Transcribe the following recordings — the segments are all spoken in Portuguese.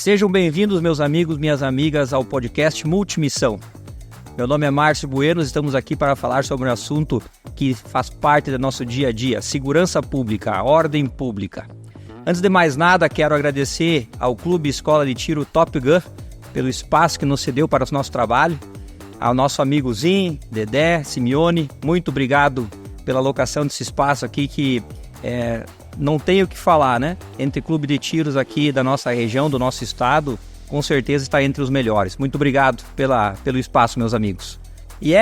Sejam bem-vindos, meus amigos, minhas amigas, ao podcast Multimissão. Meu nome é Márcio Bueno, estamos aqui para falar sobre um assunto que faz parte do nosso dia a dia, segurança pública, ordem pública. Antes de mais nada, quero agradecer ao Clube Escola de Tiro Top Gun pelo espaço que nos cedeu para o nosso trabalho, ao nosso amigo Zin, Dedé, Simeone, muito obrigado pela alocação desse espaço aqui que não tenho o que falar, né? Entre clube de tiros aqui da nossa região, do nosso estado, com certeza está entre os melhores. Muito obrigado pelo espaço, meus amigos. E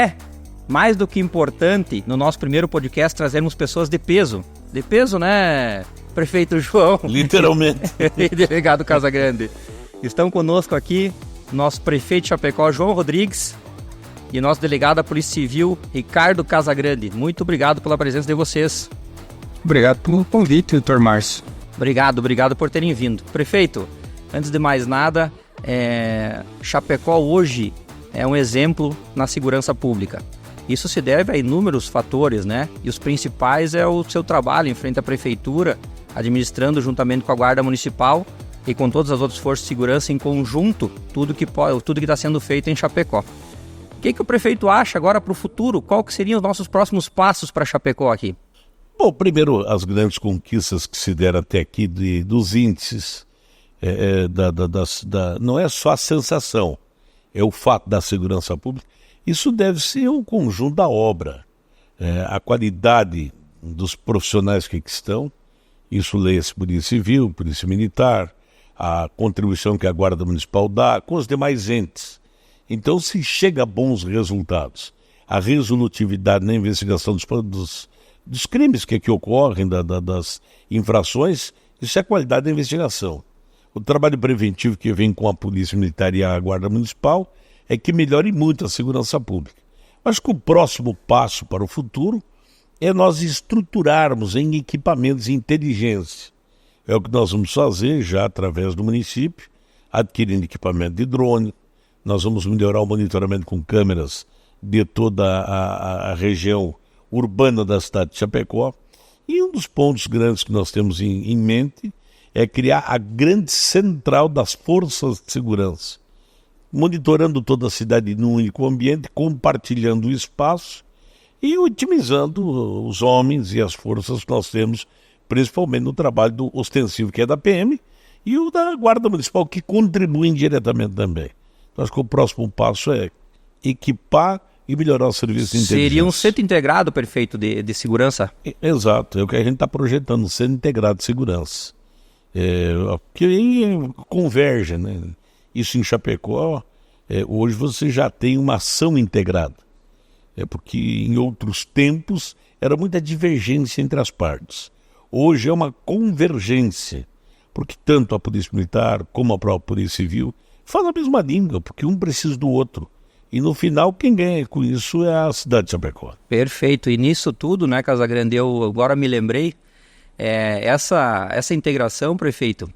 mais do que importante, no nosso primeiro podcast, trazermos pessoas de peso. De peso, né, Prefeito João? Literalmente. E Delegado Casagrande. Estão conosco aqui nosso prefeito de Chapecó, João Rodrigues, e nosso delegado da Polícia Civil, Ricardo Casagrande. Muito obrigado pela presença de vocês. Obrigado pelo convite, doutor Márcio. Obrigado por terem vindo. Prefeito, antes de mais nada, Chapecó hoje é um exemplo na segurança pública. Isso se deve a inúmeros fatores, né? E os principais é o seu trabalho em frente à prefeitura, administrando juntamente com a Guarda Municipal e com todas as outras forças de segurança em conjunto, tudo que está sendo feito em Chapecó. O que o prefeito acha agora para o futuro? Qual que seriam os nossos próximos passos para Chapecó aqui? Bom, primeiro, as grandes conquistas que se deram até aqui dos índices, não é só a sensação, é o fato da segurança pública. Isso deve ser um conjunto da obra, a qualidade dos profissionais que aqui estão, isso lê-se Polícia Civil, Polícia Militar, a contribuição que a Guarda Municipal dá, com os demais entes. Então, se chega a bons resultados, a resolutividade na investigação dos crimes que aqui ocorrem, das infrações, isso é a qualidade da investigação. O trabalho preventivo que vem com a Polícia Militar e a Guarda Municipal é que melhore muito a segurança pública. Acho que o próximo passo para o futuro é nós estruturarmos em equipamentos de inteligência. É o que nós vamos fazer já através do município, adquirindo equipamento de drone. Nós vamos melhorar o monitoramento com câmeras de toda a região urbana da cidade de Chapecó. E um dos pontos grandes que nós temos em mente é criar a grande central das forças de segurança, monitorando toda a cidade num único ambiente, compartilhando o espaço e otimizando os homens e as forças que nós temos, principalmente no trabalho do ostensivo, que é da PM, e o da Guarda Municipal, que contribuem diretamente também. Então, acho que o próximo passo é equipar e melhorar o serviço de inteligência. Seria um centro integrado, prefeito, de segurança? Exato, é o que a gente está projetando, um centro integrado de segurança. Que aí converge, né? Isso em Chapecó, hoje você já tem uma ação integrada. Porque em outros tempos era muita divergência entre as partes. Hoje é uma convergência, porque tanto a Polícia Militar como a própria Polícia Civil falam a mesma língua, porque um precisa do outro. E no final, quem ganha com isso é a cidade de Chapecó. Perfeito. E nisso tudo, né, Casagrande, eu agora me lembrei, essa integração, prefeito,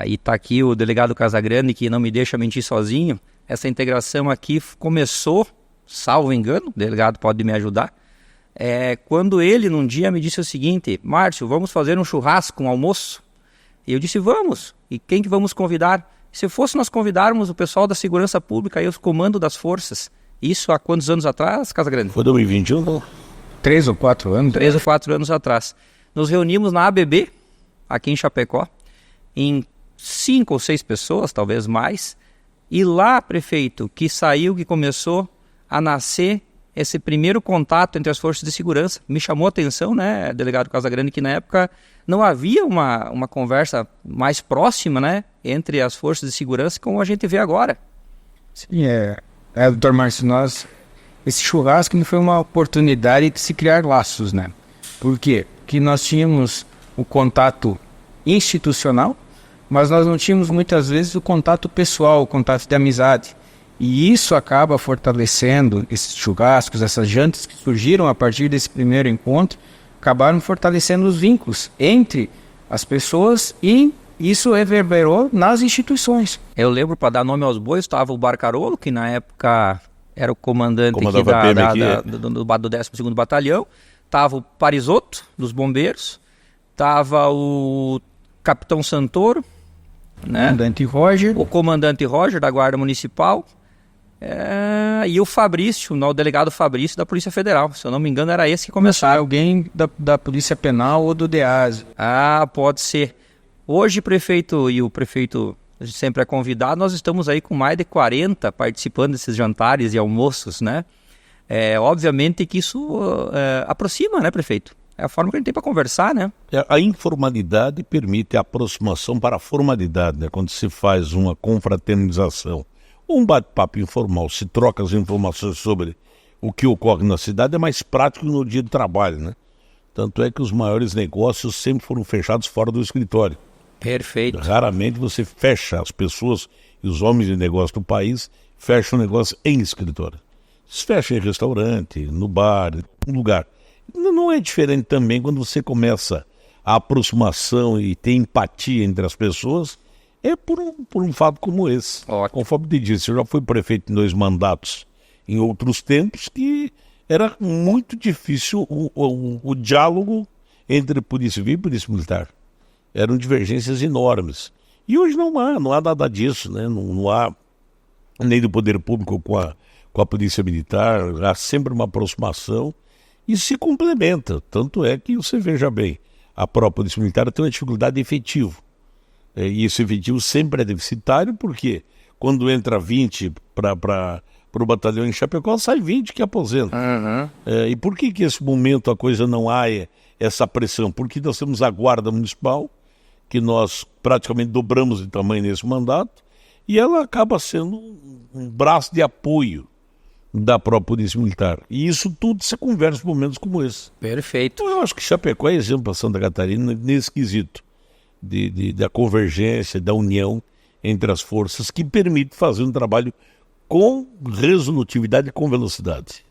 e está aqui o delegado Casagrande, que não me deixa mentir sozinho, essa integração aqui começou, salvo engano, o delegado pode me ajudar, quando ele num dia me disse o seguinte: Márcio, vamos fazer um churrasco, um almoço? E eu disse, vamos. E quem que vamos convidar? Se fosse nós convidarmos o pessoal da segurança pública e os comandos das forças, isso há quantos anos atrás, Casagrande? Foi 2021, não? 3 ou 4 anos. 3 ou 4 anos atrás. Nos reunimos na ABB, aqui em Chapecó, em 5 ou 6 pessoas, talvez mais, e lá, prefeito, que começou a nascer esse primeiro contato entre as forças de segurança. Me chamou a atenção, né, delegado Casagrande, que na época não havia uma conversa mais próxima, né, entre as forças de segurança como a gente vê agora. Sim, doutor Márcio, esse churrasco não foi uma oportunidade de se criar laços, né? Por quê? Porque nós tínhamos o contato institucional, mas nós não tínhamos muitas vezes o contato pessoal, o contato de amizade. E isso acaba fortalecendo esses churrascos, essas jantas que surgiram a partir desse primeiro encontro, acabaram fortalecendo os vínculos entre as pessoas e isso reverberou nas instituições. Eu lembro, para dar nome aos bois, estava o Barcarolo, que na época era o comandante aqui do 12º Batalhão, estava o Parisotto, dos bombeiros, estava o Capitão Santoro, né? Comandante Roger. O comandante Roger, da Guarda Municipal, e o Fabrício, o delegado Fabrício, da Polícia Federal. Se eu não me engano, era esse que começou. Alguém da Polícia Penal ou do DEAS. Pode ser. Hoje, prefeito e o prefeito sempre é convidado, nós estamos aí com mais de 40 participando desses jantares e almoços, né? Obviamente que isso aproxima, né, prefeito? É a forma que a gente tem para conversar, né? A informalidade permite a aproximação para a formalidade, né? Quando se faz uma confraternização, um bate-papo informal, se troca as informações sobre o que ocorre na cidade, é mais prático no dia de trabalho, né? Tanto é que os maiores negócios sempre foram fechados fora do escritório. Perfeito. Raramente você fecha, as pessoas e os homens de negócio do país fecham o negócio em escritório. Se fecha em restaurante, no bar, em lugar. Não é diferente também quando você começa a aproximação e tem empatia entre as pessoas, por um fato como esse. Ótimo. Conforme te disse, eu já fui prefeito em 2 mandatos em outros tempos que era muito difícil o diálogo entre Polícia Civil e Polícia Militar. Eram divergências enormes. E hoje não há nada disso, né? Não há nem do poder público com a Polícia Militar, há sempre uma aproximação e se complementa. Tanto é que você veja bem, a própria Polícia Militar tem uma dificuldade de efetivo. E esse efetivo sempre é deficitário, porque quando entra 20 para o batalhão em Chapecó, sai 20 que aposenta. E por que esse momento a coisa não há essa pressão? Porque nós temos a Guarda Municipal, que nós praticamente dobramos de tamanho nesse mandato, e ela acaba sendo um braço de apoio da própria Polícia Militar. E isso tudo se conversa em momentos como esse. Perfeito. Então eu acho que Chapecó é exemplo para Santa Catarina nesse quesito da convergência, da união entre as forças, que permite fazer um trabalho com resolutividade e com velocidade.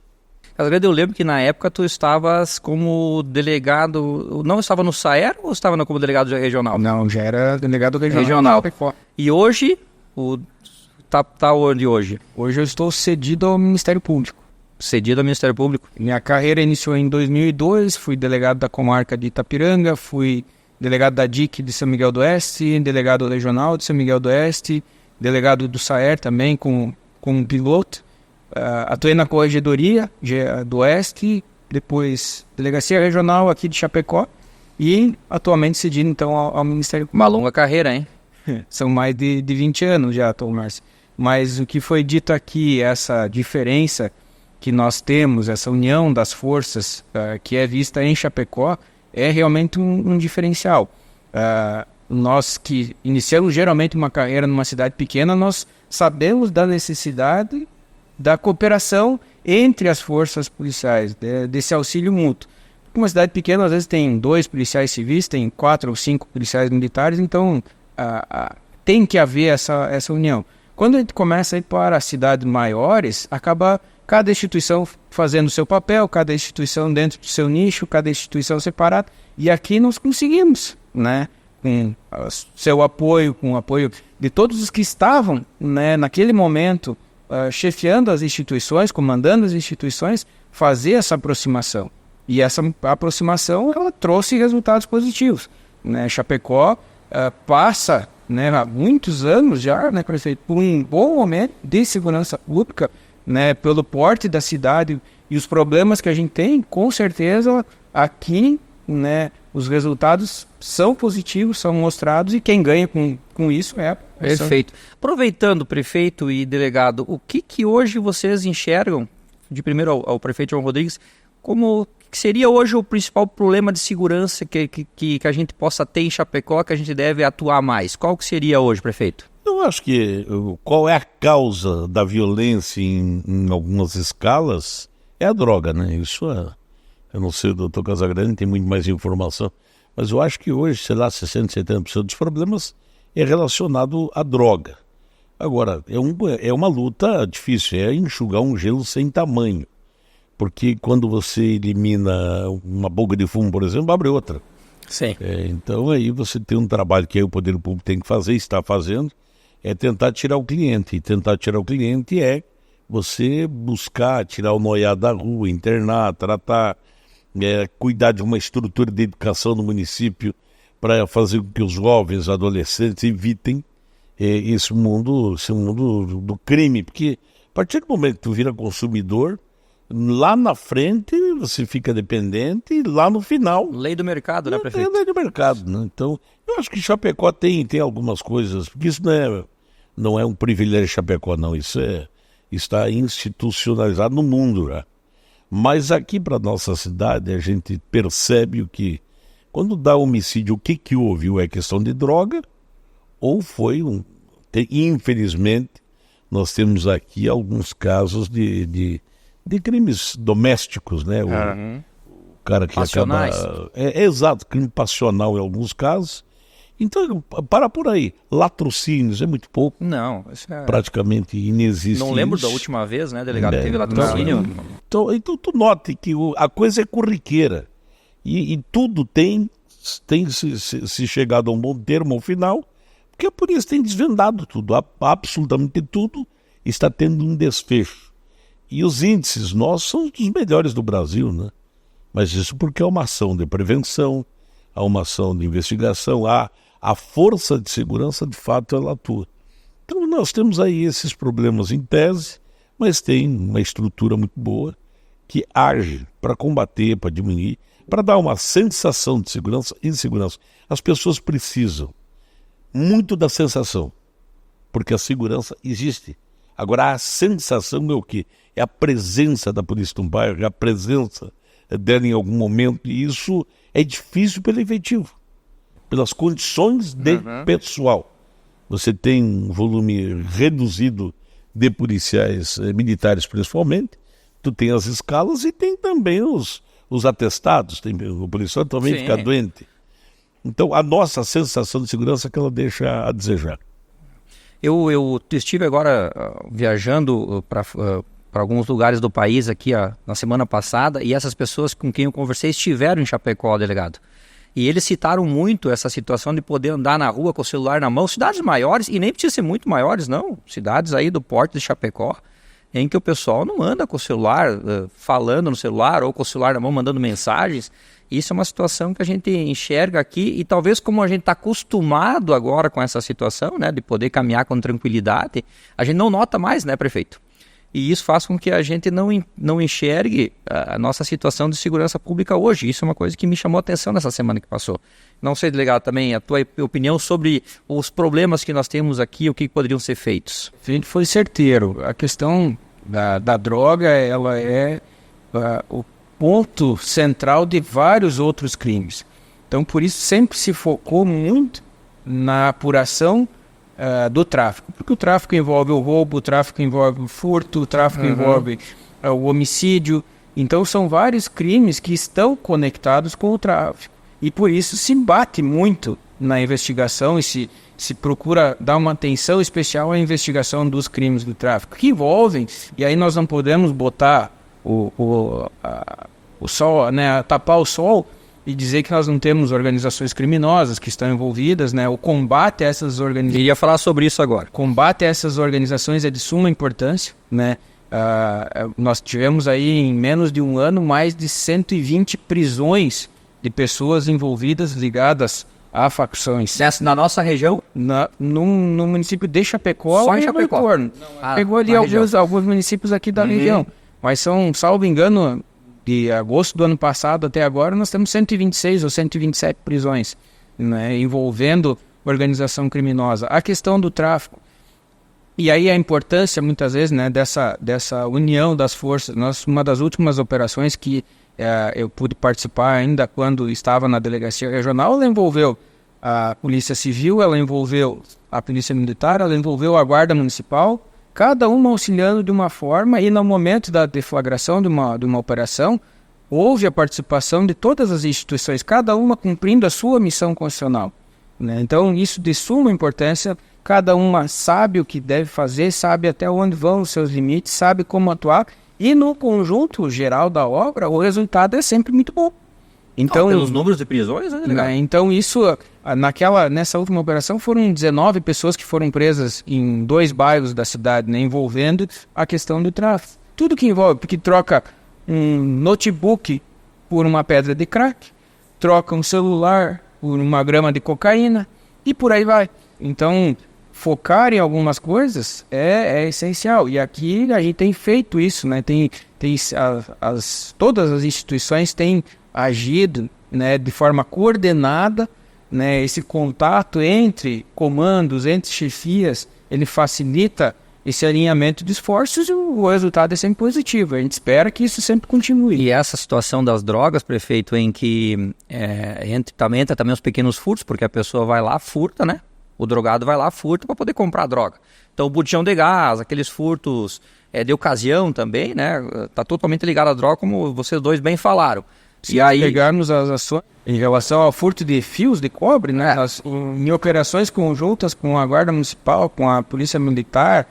Casagrande, eu lembro que na época tu estavas como delegado, não estava no SAER ou estava como delegado regional? Não, já era delegado regional. Regional. E hoje, tá onde hoje? Hoje eu estou cedido ao Ministério Público. Cedido ao Ministério Público? Minha carreira iniciou em 2002, fui delegado da comarca de Itapiranga, fui delegado da DIC de São Miguel do Oeste, delegado regional de São Miguel do Oeste, delegado do SAER também com um piloto. Atuei na Corregedoria do Oeste, depois Delegacia Regional aqui de Chapecó e atualmente cedido então ao Ministério Público. Uma longa carreira, hein? São mais de 20 anos já, Tom Márcio. Mas o que foi dito aqui, essa diferença que nós temos, essa união das forças que é vista em Chapecó, é realmente um diferencial. Nós que iniciamos geralmente uma carreira numa cidade pequena, nós sabemos da necessidade da cooperação entre as forças policiais, desse auxílio mútuo. Uma cidade pequena, às vezes, tem 2 policiais civis, tem 4 ou 5 policiais militares, então tem que haver essa união. Quando a gente começa a ir para cidades maiores, acaba cada instituição fazendo o seu papel, cada instituição dentro do seu nicho, cada instituição separada, e aqui nós conseguimos, né? Com seu apoio, com o apoio de todos os que estavam, né, naquele momento, chefiando as instituições, comandando as instituições, fazer essa aproximação. E essa aproximação, ela trouxe resultados positivos, né? Chapecó passa, né, há muitos anos já, né, prefeito, por um bom momento de segurança pública, né, pelo porte da cidade e os problemas que a gente tem, com certeza aqui, né, os resultados são positivos, são mostrados, e quem ganha com isso é a população. Perfeito. Aproveitando, prefeito e delegado, o que hoje vocês enxergam, de primeiro ao prefeito João Rodrigues, como que seria hoje o principal problema de segurança que a gente possa ter em Chapecó, que a gente deve atuar mais? Qual que seria hoje, prefeito? Eu acho que qual é a causa da violência em algumas escalas é a droga, né? Isso eu não sei, o doutor Casagrande tem muito mais informação, mas eu acho que hoje, sei lá, 60%, 70% dos problemas é relacionado à droga. Agora, é uma luta difícil, é enxugar um gelo sem tamanho, porque quando você elimina uma boca de fumo, por exemplo, abre outra. Sim. Então aí você tem um trabalho que aí o poder público tem que fazer, está fazendo, é tentar tirar o cliente. E tentar tirar o cliente é você buscar tirar o noiado da rua, internar, tratar, cuidar de uma estrutura de educação no município para fazer com que os jovens, adolescentes evitem esse mundo do crime, porque a partir do momento que tu vira consumidor, lá na frente você fica dependente e lá no final... Lei do mercado, né, prefeito? É lei do mercado, né? Então, eu acho que Chapecó tem algumas coisas, porque isso não é um privilégio de Chapecó, não, está institucionalizado no mundo já. Mas aqui para nossa cidade a gente percebe o que, quando dá homicídio, o que houve? Ou é questão de droga, ou foi infelizmente, nós temos aqui alguns casos de crimes domésticos, né? O cara que passionais. acaba... exato, crime passional em alguns casos. Então, para por aí. Latrocínios é muito pouco. Não, isso é... praticamente inexiste. Não lembro isso. da última vez, né, delegado? Teve latrocínio. Então tu note que a coisa é corriqueira. E tudo tem se chegado a um bom termo ao final, porque a polícia tem desvendado tudo. Absolutamente tudo está tendo um desfecho. E os índices nossos são dos melhores do Brasil, né? Mas isso porque é uma ação de prevenção, há uma ação de investigação, a força de segurança, de fato, ela atua. Então nós temos aí esses problemas em tese, mas tem uma estrutura muito boa que age para combater, para diminuir, para dar uma sensação de segurança e insegurança. As pessoas precisam muito da sensação, porque a segurança existe. Agora a sensação é o quê? É a presença da polícia no bairro, é a presença dela em algum momento, e isso é difícil pelo efetivo, pelas condições de pessoal. Você tem um volume reduzido de policiais militares, principalmente, tu tem as escalas e tem também os atestados, o policial também fica doente. Então a nossa sensação de segurança é que ela deixa a desejar. Eu estive agora viajando para alguns lugares do país aqui na semana passada, e essas pessoas com quem eu conversei estiveram em Chapecó, delegado. E eles citaram muito essa situação de poder andar na rua com o celular na mão. Cidades maiores, e nem precisa ser muito maiores, não. Cidades aí do porte de Chapecó, em que o pessoal não anda com o celular, falando no celular, ou com o celular na mão, mandando mensagens. Isso é uma situação que a gente enxerga aqui, e talvez como a gente está acostumado agora com essa situação, né, de poder caminhar com tranquilidade, a gente não nota mais, né, prefeito? E isso faz com que a gente não enxergue a nossa situação de segurança pública hoje. Isso é uma coisa que me chamou a atenção nessa semana que passou. Não sei, delegado, também a tua opinião sobre os problemas que nós temos aqui, o que poderiam ser feitos. A gente foi certeiro. A questão da droga, ela é o ponto central de vários outros crimes. Então, por isso, sempre se focou muito na apuração do tráfico, porque o tráfico envolve o roubo, o tráfico envolve o furto, o tráfico envolve o homicídio. Então são vários crimes que estão conectados com o tráfico, e por isso se bate muito na investigação e se procura dar uma atenção especial à investigação dos crimes do tráfico, que envolvem, e aí nós não podemos botar o sol, né, tapar o sol e dizer que nós não temos organizações criminosas que estão envolvidas, né? O combate a essas organizações... Iria falar sobre isso agora. Combate a essas organizações é de suma importância, né? Nós tivemos aí em menos de um ano mais de 120 prisões de pessoas envolvidas, ligadas a facções. Na nossa região? No município de Chapecó. Só em Chapecó? Pegou ali alguns municípios aqui da região. Mas são, salvo engano, de agosto do ano passado até agora, nós temos 126 ou 127 prisões, né, envolvendo organização criminosa. A questão do tráfico, e aí a importância, muitas vezes, né, dessa união das forças. Uma das últimas operações que eu pude participar ainda quando estava na delegacia regional, ela envolveu a Polícia Civil, ela envolveu a Polícia Militar, ela envolveu a Guarda Municipal, cada uma auxiliando de uma forma, e no momento da deflagração de uma operação, houve a participação de todas as instituições, cada uma cumprindo a sua missão constitucional, né? Então, isso de suma importância, cada uma sabe o que deve fazer, sabe até onde vão os seus limites, sabe como atuar, e no conjunto geral da obra, o resultado é sempre muito bom. Então, pelos números de prisões, né, legal. Então isso, nessa última operação, foram 19 pessoas que foram presas em 2 bairros da cidade, né, envolvendo a questão do tráfico. Tudo que envolve, porque troca um notebook por uma pedra de crack, troca um celular por uma grama de cocaína, e por aí vai. Então, focar em algumas coisas é essencial. E aqui a gente tem feito isso, né? Todas as instituições têm agido, né, de forma coordenada, né? Esse contato entre comandos, entre chefias, ele facilita esse alinhamento de esforços e o resultado é sempre positivo. A gente espera que isso sempre continue. E essa situação das drogas, prefeito, em que entra também os pequenos furtos, porque a pessoa vai lá, furta, né? O drogado vai lá, furta para poder comprar droga. Então o botijão de gás, aqueles furtos de ocasião também, né? Está totalmente ligado à droga, como vocês dois bem falaram. Se pegarmos as ações em relação ao furto de fios de cobre, né? Em operações conjuntas com a Guarda Municipal, com a Polícia Militar,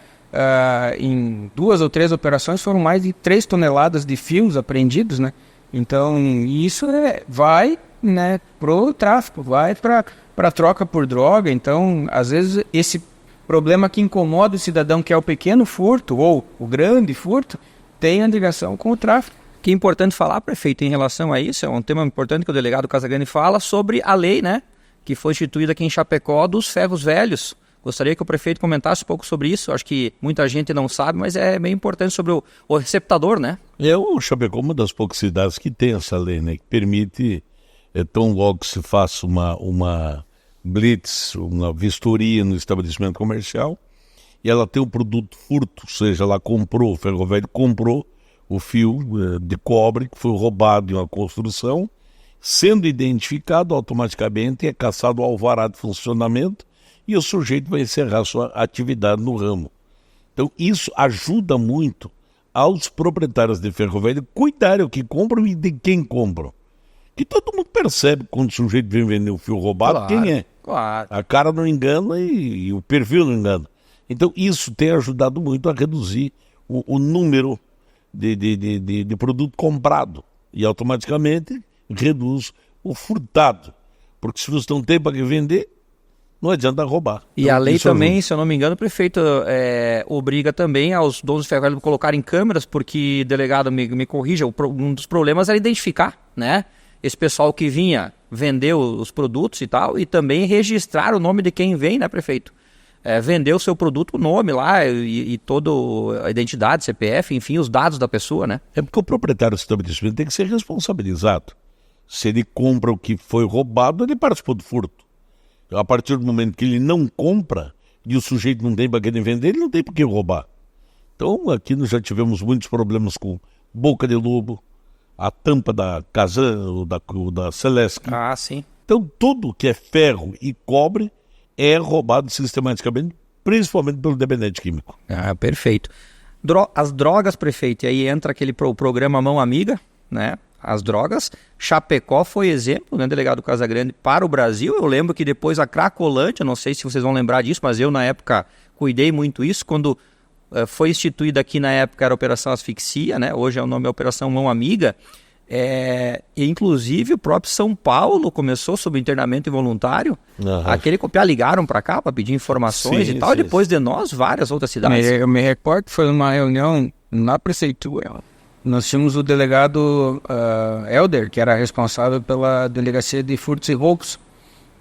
em 2 ou 3 operações foram mais de 3 toneladas de fios apreendidos, né? Então isso vai, né, pro tráfico, vai para troca por droga. Então, às vezes, esse problema que incomoda o cidadão, que é o pequeno furto ou o grande furto, tem a ligação com o tráfico. Que é importante falar, prefeito, em relação a isso, é um tema importante que o delegado Casagrande fala sobre a lei, né, que foi instituída aqui em Chapecó dos ferros velhos. Gostaria que o prefeito comentasse um pouco sobre isso. Acho que muita gente não sabe, mas é bem importante sobre o receptador, né? O Chapecó é uma das poucas cidades que tem essa lei, né, que permite, tão logo que se faça uma blitz, uma vistoria no estabelecimento comercial, e ela tem o produto furto, ou seja, ela comprou, o ferro velho comprou o fio de cobre que foi roubado em uma construção, sendo identificado, automaticamente é cassado o alvará de funcionamento e o sujeito vai encerrar sua atividade no ramo. Então isso ajuda muito aos proprietários de ferro velho cuidarem o que compram e de quem compram. Que todo mundo percebe quando o sujeito vem vender o fio roubado, Claro, quem é. Claro. A cara não engana e o perfil não engana. Então isso tem ajudado muito a reduzir o número de produto comprado e automaticamente reduz o furtado. Porque se você não tem para vender, não adianta roubar. E então, a lei também, ajuda. se eu não me engano, o prefeito obriga também aos donos de ferro velho a colocarem câmeras, porque, delegado, me corrija, um dos problemas era identificar, né? Esse pessoal que vinha vender os produtos e tal, e também registrar o nome de quem vem, né, prefeito? Vender o seu produto, o nome lá e toda a identidade, CPF, enfim, os dados da pessoa, né? É porque o proprietário do estabelecimento tem que ser responsabilizado. Se ele compra o que foi roubado, ele participou do furto. A partir do momento que ele não compra e o sujeito não tem para quem vender, ele não tem por que roubar. Então, aqui nós já tivemos muitos problemas com boca de lobo, a tampa da Casan, da Celesc. Ah, sim. Então, tudo que é ferro e cobre é roubado sistematicamente, principalmente pelo dependente químico. Ah, perfeito. As drogas, prefeito, e aí entra aquele programa Mão Amiga, né? As drogas. Chapecó foi exemplo, né, delegado Casagrande, para o Brasil. Eu lembro que depois a Cracolândia, não sei se vocês vão lembrar disso, mas eu na época cuidei muito isso, quando foi instituída aqui na época era a Operação Asfixia, né? Hoje é o nome da Operação Mão Amiga. E inclusive o próprio São Paulo começou sob internamento involuntário. Aquele copiar ligaram para cá para pedir informações e tal. Sim. Depois de nós, várias outras cidades. Eu me recordo que foi numa reunião na prefeitura. Nós tínhamos o delegado Helder, que era responsável pela delegacia de furtos e roubos.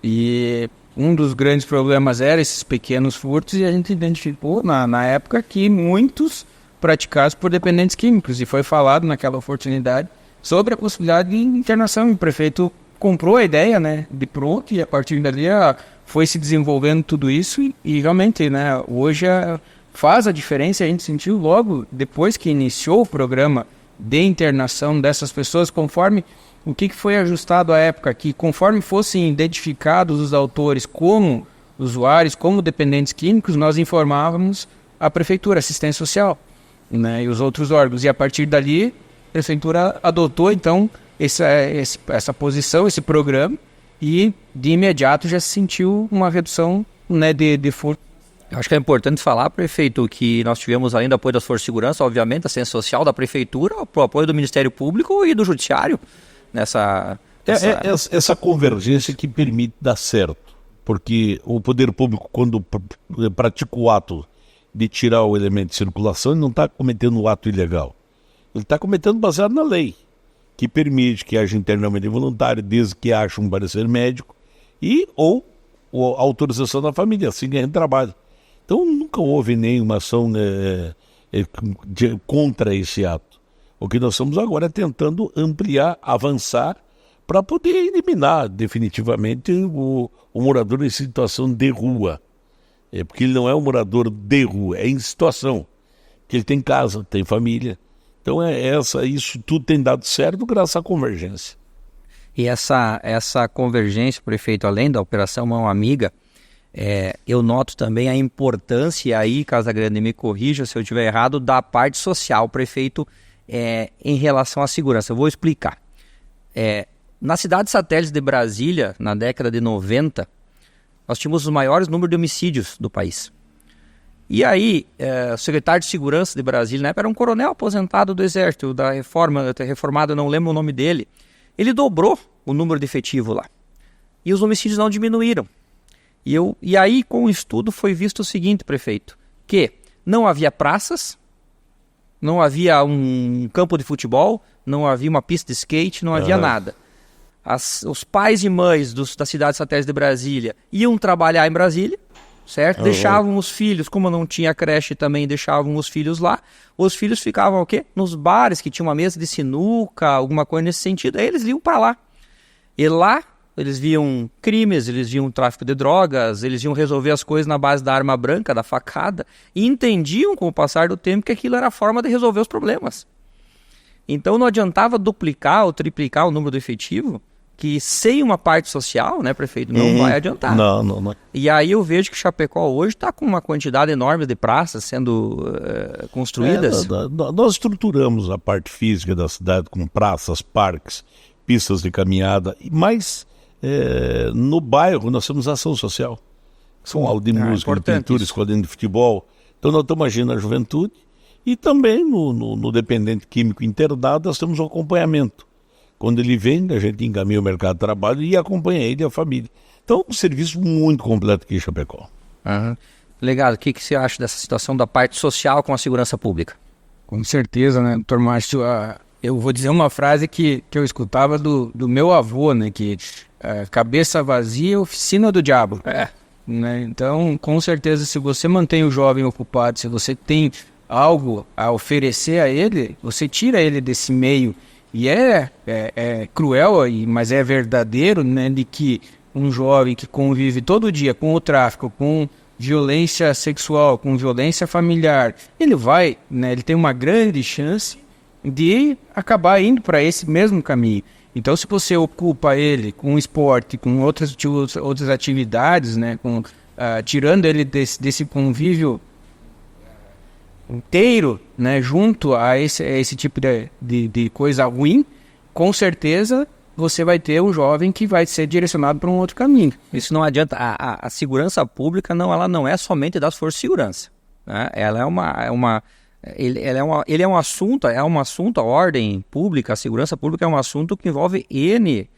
E um dos grandes problemas era esses pequenos furtos, e a gente identificou na época que muitos praticados por dependentes químicos. E foi falado naquela oportunidade sobre a possibilidade de internação. E o prefeito comprou a ideia, né, de pronto, e a partir dali foi se desenvolvendo tudo isso e realmente, né, hoje faz a diferença. A gente sentiu logo depois que iniciou o programa de internação dessas pessoas, conforme o que foi ajustado à época, que conforme fossem identificados os autores como usuários, como dependentes químicos, nós informávamos a prefeitura, assistência social, né, e os outros órgãos. E a partir dali, a prefeitura adotou, então, essa posição, esse programa, e de imediato já se sentiu uma redução, né, de furto. Eu acho que é importante falar, prefeito, que nós tivemos, além do apoio das Forças de Segurança, obviamente, a assistência social da Prefeitura, o apoio do Ministério Público e do Judiciário nessa Essa convergência que permite dar certo, porque o poder público, quando pratica o ato de tirar o elemento de circulação, ele não está cometendo um ato ilegal. Ele está cometendo baseado na lei, que permite que haja internamento involuntário, desde que haja um parecer médico ou autorização da família, assim que a gente trabalha. Então nunca houve nenhuma ação contra esse ato. O que nós estamos agora é tentando ampliar, avançar, para poder eliminar definitivamente o morador em situação de rua. Porque ele não é um morador de rua, é em situação. Que ele tem casa, tem família. Então isso tudo tem dado certo graças à convergência. E essa convergência, prefeito, além da Operação Mão Amiga, eu noto também a importância, e aí, Casagrande, me corrija se eu estiver errado, da parte social, prefeito, em relação à segurança. Eu vou explicar. Na cidade satélite de Brasília, na década de 90, nós tínhamos os maiores números de homicídios do país. E aí, o secretário de Segurança de Brasília, na época, era um coronel aposentado do Exército, da reformado, eu não lembro o nome dele. Ele dobrou o número de efetivo lá. E os homicídios não diminuíram. E aí, com o estudo, foi visto o seguinte, prefeito, que não havia praças, não havia um campo de futebol, não havia uma pista de skate, não havia nada. Os pais e mães da cidade satélite de Brasília iam trabalhar em Brasília, certo? Deixavam os filhos, como não tinha creche também, deixavam os filhos lá. Os filhos ficavam o quê? Nos bares que tinha uma mesa de sinuca, alguma coisa nesse sentido. Aí eles iam para lá. E lá eles viam crimes, eles viam tráfico de drogas, eles iam resolver as coisas na base da arma branca, da facada, e entendiam com o passar do tempo que aquilo era a forma de resolver os problemas. Então não adiantava duplicar ou triplicar o número do efetivo, que sem uma parte social, né, prefeito, não vai adiantar. Não. E aí eu vejo que Chapecó hoje está com uma quantidade enorme de praças sendo construídas. Nós estruturamos a parte física da cidade com praças, parques, pistas de caminhada, mas no bairro nós temos ação social. São aula de música, de pintura, escolinha de futebol. Então nós estamos agindo na juventude e também no dependente químico internado nós temos um acompanhamento. Quando ele vem, a gente encaminha o mercado de trabalho e acompanha ele e a família. Então, um serviço muito completo aqui em Chapecó. Legal. O que você acha dessa situação da parte social com a segurança pública? Com certeza, né, doutor Márcio? Eu vou dizer uma frase que eu escutava do meu avô, né, que cabeça vazia, oficina do diabo. Né? Então, com certeza, se você mantém o jovem ocupado, se você tem algo a oferecer a ele, você tira ele desse meio. E é cruel, mas é verdadeiro, né, de que um jovem que convive todo dia com o tráfico, com violência sexual, com violência familiar, ele tem uma grande chance de acabar indo para esse mesmo caminho. Então, se você ocupa ele com esporte, com outras atividades, né, tirando ele desse convívio inteiro, né, junto a esse tipo de coisa ruim, com certeza você vai ter um jovem que vai ser direcionado para um outro caminho. Isso não adianta. A segurança pública ela não é somente das forças de segurança, né? Ela é um assunto, a ordem pública, a segurança pública é um assunto que envolve N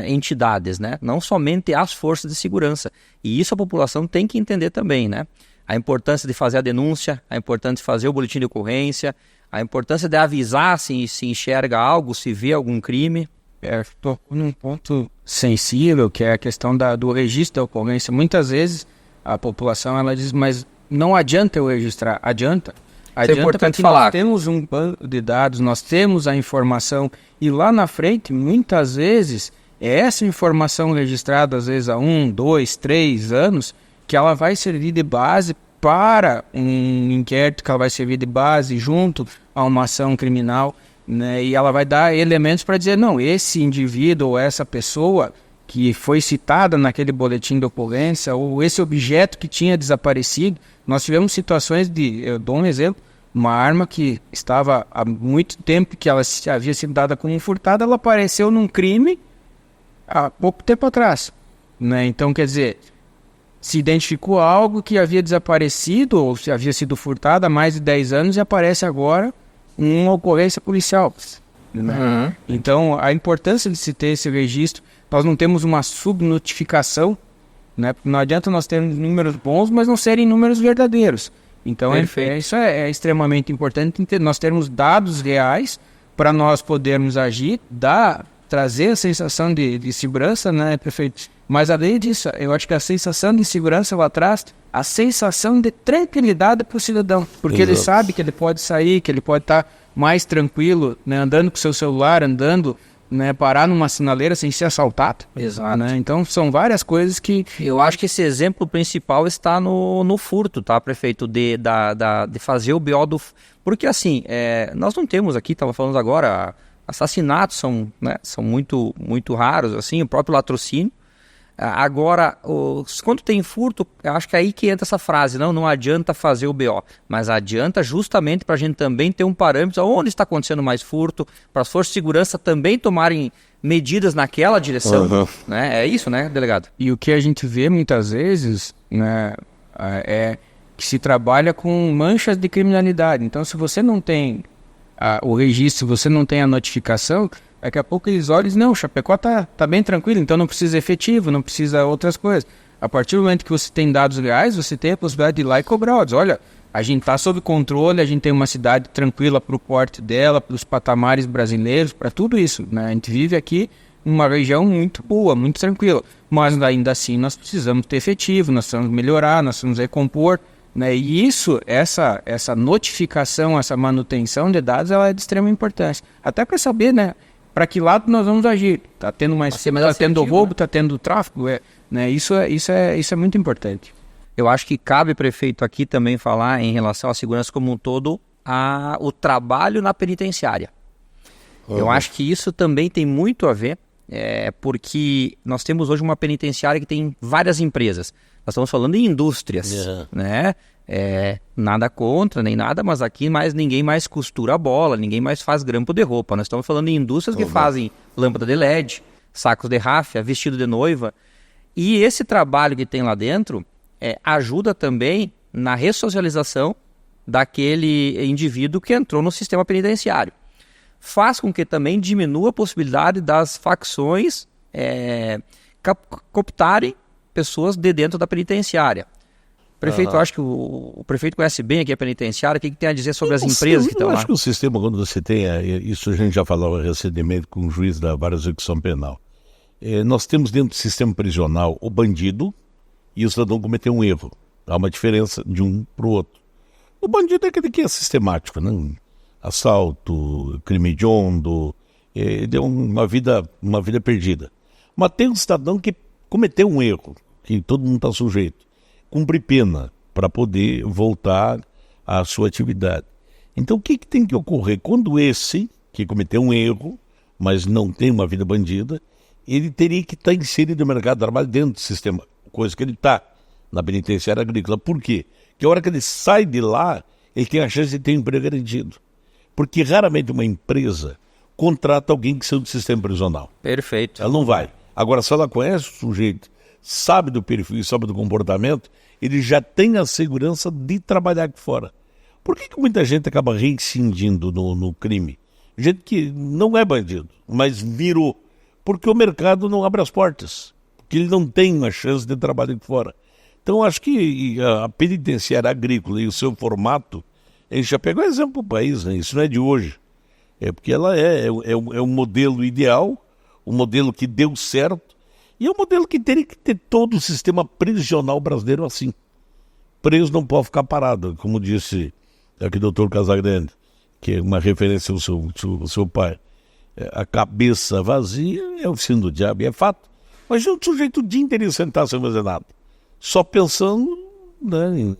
entidades, né? Não somente as forças de segurança. E isso a população tem que entender também, né? A importância de fazer a denúncia, a importância de fazer o boletim de ocorrência, a importância de avisar se enxerga algo, se vê algum crime. Estou num ponto sensível, que é a questão do registro da ocorrência. Muitas vezes a população ela diz, mas não adianta eu registrar. Adianta é importante porque falar. Nós temos um banco de dados, nós temos a informação, e lá na frente, muitas vezes, é essa informação registrada, às vezes há 1, 2, 3 anos, que ela vai servir de base para um inquérito, que ela vai servir de base junto a uma ação criminal, né? E ela vai dar elementos para dizer, não, esse indivíduo ou essa pessoa que foi citada naquele boletim de ocorrência, ou esse objeto que tinha desaparecido. Nós tivemos situações eu dou um exemplo, uma arma que estava há muito tempo que ela havia sido dada como furtada, ela apareceu num crime há pouco tempo atrás, né? Então, quer dizer, se identificou algo que havia desaparecido ou se havia sido furtado há mais de 10 anos e aparece agora uma ocorrência policial, né? Então, a importância de se ter esse registro, nós não temos uma subnotificação, né? Não adianta nós termos números bons, mas não serem números verdadeiros. Então, isso é extremamente importante, nós termos dados reais para nós podermos agir, dar trazer a sensação de segurança, né, prefeito? Mas além disso, eu acho que a sensação de segurança lá atrás, a sensação de tranquilidade para o cidadão, porque ele sabe que ele pode sair, que ele pode estar mais tranquilo, né, andando com o seu celular, andando, né, parar numa sinaleira sem ser assaltado. Exato. Né? Então são várias coisas que... Eu acho que esse exemplo principal está no furto, tá, prefeito? De fazer o BO do... Porque assim, nós não temos aqui, estava falando agora, assassinatos são muito, muito raros, assim, o próprio latrocínio. Agora, quando tem furto, eu acho que é aí que entra essa frase, não adianta fazer o BO, mas adianta justamente para a gente também ter um parâmetro onde está acontecendo mais furto, para as forças de segurança também tomarem medidas naquela direção, né? É isso, né, delegado? E o que a gente vê muitas vezes, né, é que se trabalha com manchas de criminalidade. Então, se você não tem o registro, se você não tem a notificação, daqui a pouco eles olham e dizem, não, Chapecó tá bem tranquilo, então não precisa efetivo, não precisa outras coisas. A partir do momento que você tem dados reais, você tem a possibilidade de ir lá e cobrar. Olha, a gente está sob controle, a gente tem uma cidade tranquila para o porte dela, para os patamares brasileiros, para tudo isso. Né? A gente vive aqui numa região muito boa, muito tranquila. Mas ainda assim nós precisamos ter efetivo, nós precisamos melhorar, nós precisamos recompor. Né? E isso, essa notificação, essa manutenção de dados, ela é de extrema importância. Até para saber, né, para que lado nós vamos agir. Está tendo tá tendo roubo, está tendo tráfico. Né? Isso é muito importante. Eu acho que cabe, prefeito, aqui também falar em relação à segurança como um todo, o trabalho na penitenciária. Eu acho que isso também tem muito a ver, porque nós temos hoje uma penitenciária que tem várias empresas. Nós estamos falando em indústrias, né? Nada contra, nem nada, mas aqui ninguém mais costura a bola, ninguém mais faz grampo de roupa. Nós estamos falando em indústrias que fazem lâmpada de LED, sacos de ráfia, vestido de noiva. E esse trabalho que tem lá dentro ajuda também na ressocialização daquele indivíduo que entrou no sistema penitenciário. Faz com que também diminua a possibilidade das facções cooptarem pessoas de dentro da penitenciária. Prefeito, eu acho que o prefeito conhece bem aqui a penitenciária. O que tem a dizer sobre as empresas que estão lá? Eu acho que o sistema, quando você tem, isso a gente já falava recentemente com o juiz da vara de execução penal, nós temos dentro do sistema prisional o bandido e o cidadão cometeu um erro. Há uma diferença de um para o outro. O bandido é aquele que é sistemático, né? Assalto, crime hediondo, deu uma vida perdida. Mas tem um cidadão que cometeu um erro, que todo mundo está sujeito, cumprir pena para poder voltar à sua atividade. Então o que tem que ocorrer? Quando esse, que cometeu um erro, mas não tem uma vida bandida, ele teria que estar inserido no mercado de trabalho dentro do sistema, coisa que ele está na penitenciária agrícola. Por quê? Porque a hora que ele sai de lá, ele tem a chance de ter um emprego garantido. Porque raramente uma empresa contrata alguém que saiu do sistema prisional. Perfeito. Ela não vai. Agora, se ela conhece o sujeito, sabe do perfil e sabe do comportamento, ele já tem a segurança de trabalhar aqui fora. Por que muita gente acaba reincidindo no crime? Gente que não é bandido, mas virou. Porque o mercado não abre as portas. Porque ele não tem uma chance de trabalhar aqui fora. Então, acho que a penitenciária agrícola e o seu formato, ele já pegou exemplo para o país, né? Isso não é de hoje. Porque ela é um modelo ideal, um modelo que deu certo, e é um modelo que teria que ter todo o sistema prisional brasileiro assim. Preso não pode ficar parado, como disse aqui o doutor Casagrande, que é uma referência ao seu pai. A cabeça vazia é o oficina do diabo, e é fato. Mas é um sujeito o dia inteiro sentado sem fazer nada. Só pensando, né, em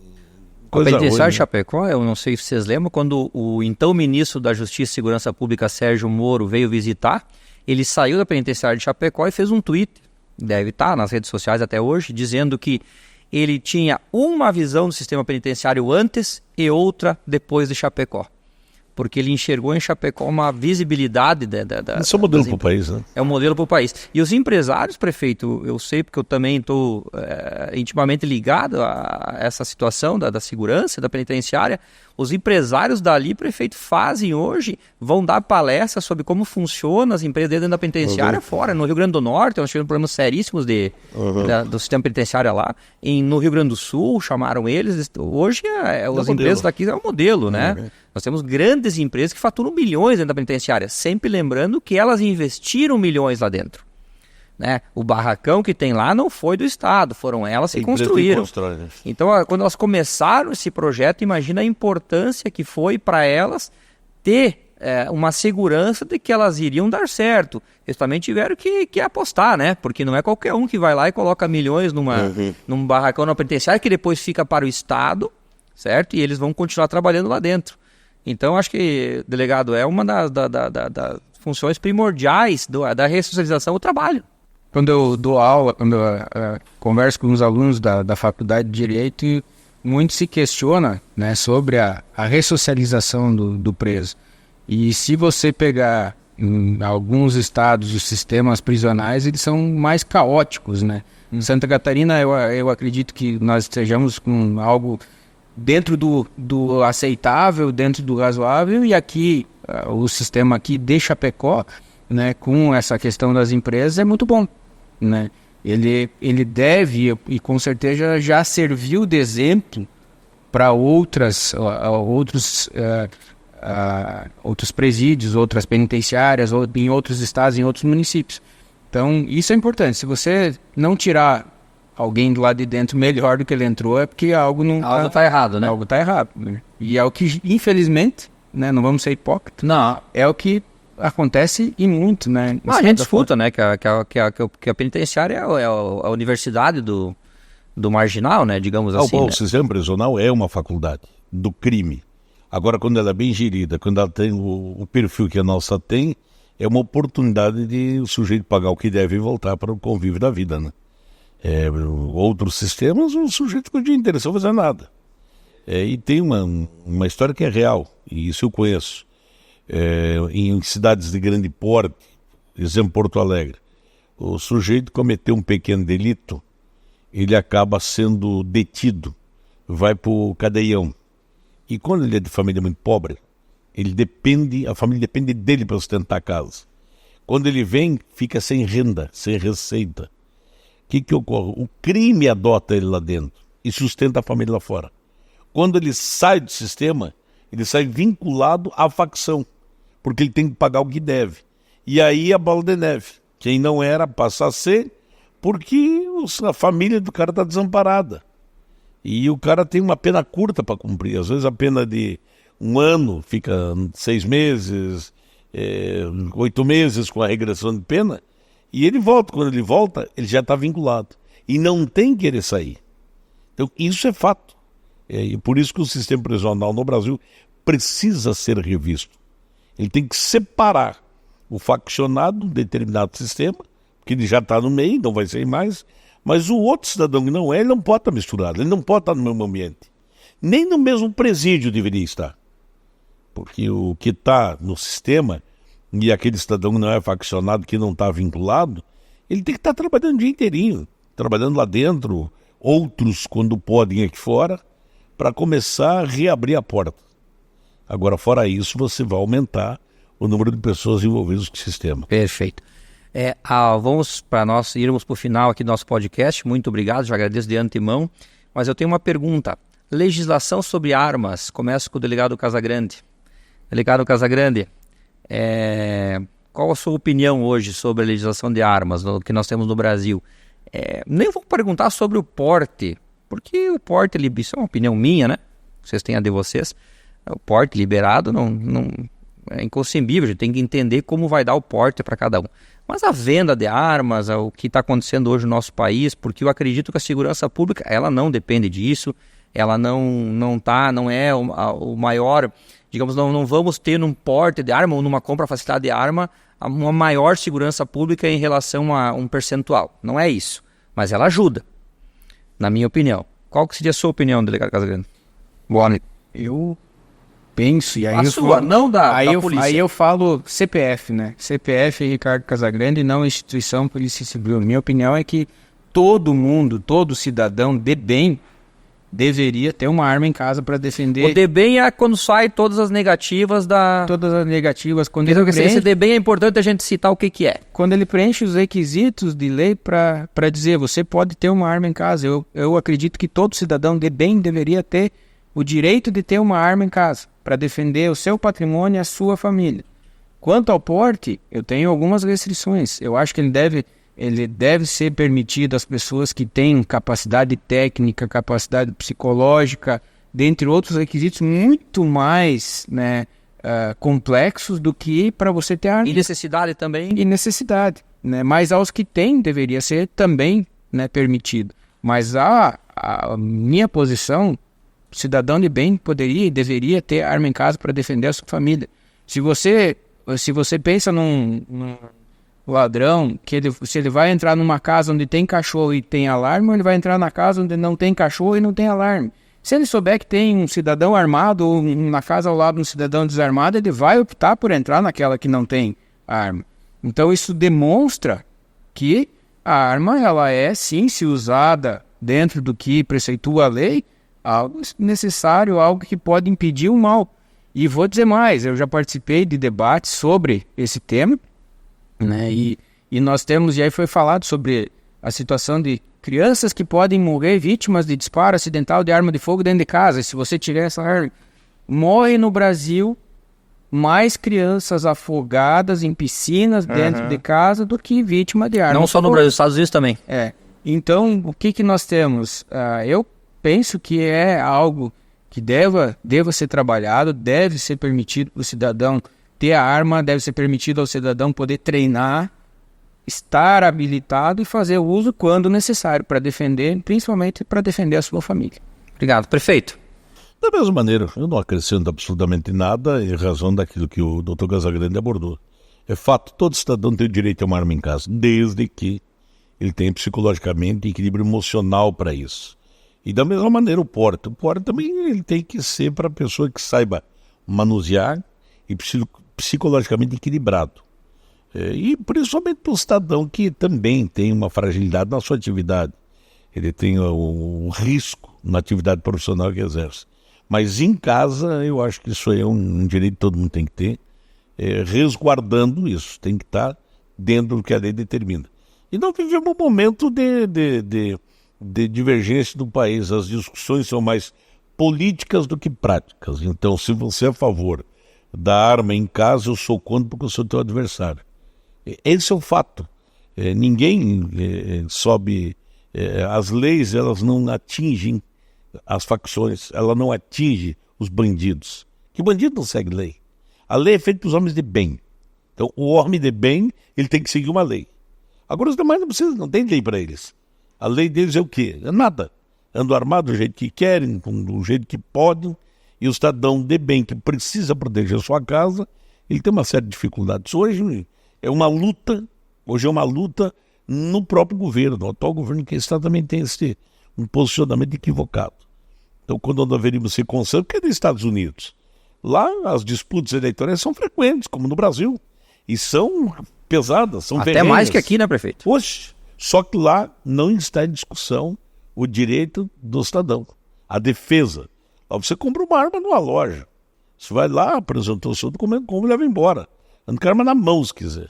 coisa ruim. A penitenciária de Chapecó, eu não sei se vocês lembram, quando o então ministro da Justiça e Segurança Pública, Sérgio Moro, veio visitar, ele saiu da penitenciária de Chapecó e fez um tweet, deve estar nas redes sociais até hoje, dizendo que ele tinha uma visão do sistema penitenciário antes e outra depois de Chapecó. Porque ele enxergou em Chapecó uma visibilidade Isso é um modelo para o país, né? É um modelo para o país. E os empresários, prefeito, eu sei porque eu também estou intimamente ligado a essa situação da segurança, da penitenciária. Os empresários dali, prefeito, fazem hoje, vão dar palestras sobre como funcionam as empresas dentro da penitenciária fora. No Rio Grande do Norte, nós tivemos problemas seríssimos do sistema penitenciário lá. No Rio Grande do Sul, chamaram eles. Hoje, as empresas daqui é um modelo, né? Nós temos grandes empresas que faturam milhões dentro da penitenciária, sempre lembrando que elas investiram milhões lá dentro. Né? O barracão que tem lá não foi do Estado, foram elas que construíram. Né? Então, quando elas começaram esse projeto, imagina a importância que foi para elas ter uma segurança de que elas iriam dar certo. Eles também tiveram que apostar, né? Porque não é qualquer um que vai lá e coloca milhões num barracão na penitenciária que depois fica para o Estado, certo? E eles vão continuar trabalhando lá dentro. Então, acho que, delegado, é uma das funções primordiais da ressocialização do trabalho. Quando eu dou aula, quando eu converso com os alunos da Faculdade de Direito, muito se questiona, né, sobre a ressocialização do preso. E se você pegar em alguns estados os sistemas prisionais, eles são mais caóticos, né? Em Santa Catarina, eu acredito que nós estejamos com algo dentro do aceitável, dentro do razoável, e aqui, o sistema aqui de Chapecó, né, com essa questão das empresas, é muito bom, né? Ele deve, e com certeza já serviu de exemplo para outros presídios, outras penitenciárias, ou em outros estados, em outros municípios. Então, isso é importante. Se você não tirar alguém do lado de dentro melhor do que ele entrou, é porque algo não está errado, né? Algo está errado. Né? E é o que, infelizmente, né, não vamos ser hipócritas, é o que acontece e muito, né? A gente escuta, né, que a penitenciária é a universidade do marginal, né, digamos assim. O né? sistema prisional é uma faculdade do crime. Agora, quando ela é bem gerida, quando ela tem o perfil que a nossa tem, é uma oportunidade de o sujeito pagar o que deve e voltar para o convívio da vida, né? Outros sistemas, o sujeito fica o dia inteiro sem fazer nada. E tem uma história que é real, e isso eu conheço. Em cidades de grande porte, exemplo Porto Alegre, o sujeito cometeu um pequeno delito, ele acaba sendo detido, vai para o cadeião. E quando ele é de família muito pobre, a família depende dele para sustentar a casa. Quando ele vem, fica sem renda, sem receita. O que ocorre? O crime adota ele lá dentro e sustenta a família lá fora. Quando ele sai do sistema, ele sai vinculado à facção, porque ele tem que pagar o que deve. E aí a bola de neve. Quem não era passa a ser, porque a família do cara está desamparada. E o cara tem uma pena curta para cumprir. Às vezes a pena de 1 ano fica 6 meses, 8 meses com a regressão de pena. E ele volta. Quando ele volta, ele já está vinculado. E não tem que querer sair. Então isso é fato. E por isso que o sistema prisional no Brasil precisa ser revisto. Ele tem que separar o faccionado de determinado sistema, porque ele já está no meio, não vai ser mais. Mas o outro cidadão que não é, ele não pode estar misturado, ele não pode estar no mesmo ambiente. Nem no mesmo presídio deveria estar. Porque o que está no sistema, e aquele cidadão que não é faccionado, que não está vinculado, ele tem que estar trabalhando o dia inteirinho, trabalhando lá dentro, outros quando podem aqui fora, para começar a reabrir a porta. Agora, fora isso, você vai aumentar o número de pessoas envolvidas com o sistema. Perfeito. Vamos para nós irmos para o final aqui do nosso podcast. Muito obrigado, já agradeço de antemão. Mas eu tenho uma pergunta. Legislação sobre armas. Começo com o delegado Casagrande. Delegado Casagrande, qual a sua opinião hoje sobre a legislação de armas que nós temos no Brasil? Nem vou perguntar sobre o porte, porque o porte, isso é uma opinião minha, né? Vocês têm a de vocês. O porte liberado não é inconcebível, a gente tem que entender como vai dar o porte para cada um. Mas a venda de armas, o que está acontecendo hoje no nosso país, porque eu acredito que a segurança pública, ela não depende disso, ela não é o maior, digamos, não vamos ter num porte de arma ou numa compra facilitada de arma uma maior segurança pública em relação a um percentual. Não é isso, mas ela ajuda, na minha opinião. Qual que seria a sua opinião, delegado Casagrande? Bom, eu penso, e aí polícia. Aí eu falo CPF, né? CPF Ricardo Casagrande, não instituição Polícia Civil. Minha opinião é que todo cidadão de bem deveria ter uma arma em casa para defender. O de bem é quando sai todas as negativas da... Todas as negativas. Quando então, esse de bem é importante a gente citar o que é. Quando ele preenche os requisitos de lei para dizer, você pode ter uma arma em casa. Eu acredito que todo cidadão de bem deveria ter o direito de ter uma arma em casa. para defender o seu patrimônio e a sua família. Quanto ao porte, eu tenho algumas restrições. Eu acho que ele deve ser permitido às pessoas que têm capacidade técnica, capacidade psicológica, dentre outros requisitos muito mais, né, complexos do que para você ter arma. E necessidade também. E necessidade, né? Mas aos que têm deveria ser também, né, permitido. Mas a minha posição, cidadão de bem poderia e deveria ter arma em casa para defender a sua família. Se você pensa num ladrão, se ele vai entrar numa casa onde tem cachorro e tem alarme, ou ele vai entrar na casa onde não tem cachorro e não tem alarme. Se ele souber que tem um cidadão armado ou na casa ao lado um cidadão desarmado, ele vai optar por entrar naquela que não tem arma. Então isso demonstra que a arma, ela é sim, se usada dentro do que preceitua a lei, algo necessário, algo que pode impedir o mal. E vou dizer mais, eu já participei de debates sobre esse tema, né? E nós temos, e aí foi falado sobre a situação de crianças que podem morrer vítimas de disparo acidental de arma de fogo dentro de casa. E se você tiver essa arma, morre no Brasil mais crianças afogadas em piscinas dentro de casa do que vítima de arma. Não só no Brasil, nos Estados Unidos também. Então, o que nós temos? Eu penso que é algo que deva ser trabalhado, deve ser permitido para o cidadão ter a arma, deve ser permitido ao cidadão poder treinar, estar habilitado e fazer o uso quando necessário para defender, principalmente para defender a sua família. Obrigado. Prefeito. Da mesma maneira, eu não acrescento absolutamente nada em razão daquilo que o Dr. Casagrande abordou. É fato, todo cidadão tem o direito a uma arma em casa, desde que ele tenha psicologicamente equilíbrio emocional para isso. E da mesma maneira o porte também ele tem que ser para a pessoa que saiba manusear e psicologicamente equilibrado. E principalmente para o cidadão que também tem uma fragilidade na sua atividade. Ele tem um risco na atividade profissional que exerce. Mas em casa, eu acho que isso aí é um direito que todo mundo tem que ter, resguardando isso, tem que estar dentro do que a lei determina. E nós vivemos um momento de divergência do país, as discussões são mais políticas do que práticas. Então, se você é a favor da arma em casa, eu sou contra porque eu sou teu adversário. Esse é o fato. Ninguém sobe... as leis, elas não atingem as facções, ela não atinge os bandidos. Que bandido não segue lei? A lei é feita para os homens de bem. Então, o homem de bem, ele tem que seguir uma lei. Agora, os demais não tem lei para eles. A lei deles é o quê? É nada. Andam armados do jeito que querem, do jeito que podem, e o cidadão de bem que precisa proteger a sua casa, ele tem uma série de dificuldades. Hoje é uma luta no próprio governo. O atual governo que está também tem um posicionamento equivocado. Então, quando nós deveríamos ser consenso, porque é dos Estados Unidos. Lá, as disputas eleitorais são frequentes, como no Brasil. E são pesadas, são até ferrenhas. Mais que aqui, né, prefeito? Oxe, só que lá não está em discussão o direito do cidadão, a defesa. Lá você compra uma arma numa loja. Você vai lá, apresentou o seu documento, como leva embora. Anda com a arma na mão, se quiser.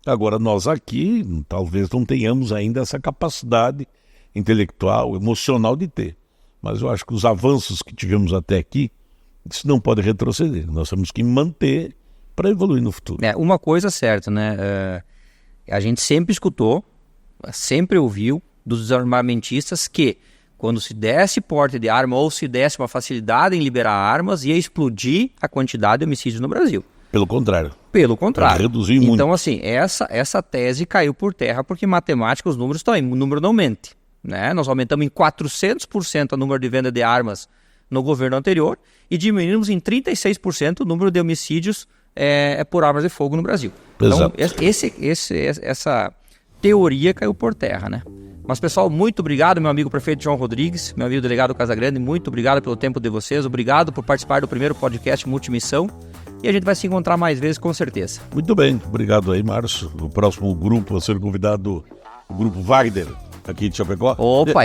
Agora, nós aqui, talvez não tenhamos ainda essa capacidade intelectual, emocional de ter. Mas eu acho que os avanços que tivemos até aqui, isso não pode retroceder. Nós temos que manter para evoluir no futuro. Uma coisa certa, né? A gente sempre escutou, sempre ouviu dos desarmamentistas que quando se desse porte de arma ou se desse uma facilidade em liberar armas, ia explodir a quantidade de homicídios no Brasil. Pelo contrário. Pelo contrário. Reduzir muito. Então, assim, essa tese caiu por terra porque matemática, os números estão aí, o número não mente. Né? Nós aumentamos em 400% o número de venda de armas no governo anterior e diminuímos em 36% o número de homicídios por armas de fogo no Brasil. Exato. Então, essa teoria caiu por terra, né? Mas, pessoal, muito obrigado, meu amigo prefeito João Rodrigues, meu amigo delegado Casagrande, muito obrigado pelo tempo de vocês, obrigado por participar do primeiro podcast Multimissão e a gente vai se encontrar mais vezes, com certeza. Muito bem, obrigado aí, Márcio. O próximo grupo a ser convidado, o grupo Wagner, aqui de Chapecó. Opa,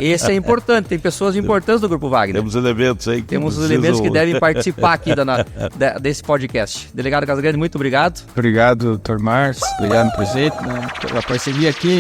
esse é importante, tem pessoas importantes do grupo Wagner. Temos elementos aí que temos elementos que devem participar aqui desse podcast. Delegado Casagrande, muito obrigado. Obrigado, Dr. Márcio, obrigado, presidente, pela parceria aqui.